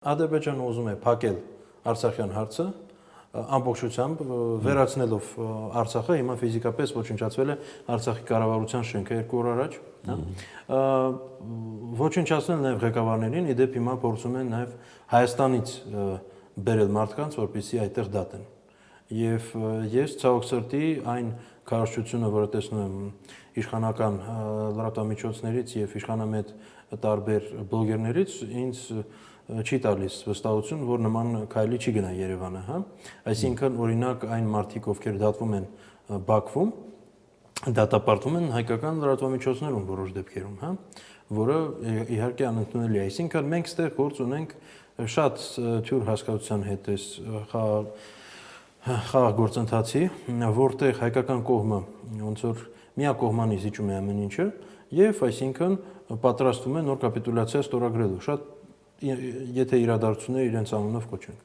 Ադրբեջանը ուզում է փակել Արցախյան հարցը, ամբողջությամբ վերացնելով Արցախը, հիմա ֆիզիկապես ոչնչացվել է Արցախի կառավարության շենքը 2 օր առաջ, ոչնչացնել նաև ղեկավարներին, իդեպ հիմա փորձում են նաև Հայաստանից բերել մարդկանց, որպեսզի այդտեղ դատեն։ Եվ ես ցավոք սրտի այն քարոզչությունը, որը տեսնում եմ իշխանական լրատվամիջոցներից եւ իշխանամետ տարբեր բլոգերներից, ինձ չի տալիս վստահություն, որ նման քայլի չի գնա Երևանը, հա։ Այսինքն, օրինակ, այն մարդիկ, ովքեր դատվում են Բաքվում, դատապարտվում են հայկական լրատվամիջոցներում որոշ դեպքերում, հա, որը իհարկե անընդունելի է։ Այսինքն, մենք ստեղ գործ ունենք շատ թյուր հասկացության հետ էս խաղաղ գործընթացի, որտեղ հայկական կողմը ոնց որ միակողմանի զիջում է ամեն ինչը, եւ այսինքն պատրաստվում է նոր կապիտուլյացիա ստորագրելու։ Շատ եթե իրադարձությունները իրենց անունով կոչեն։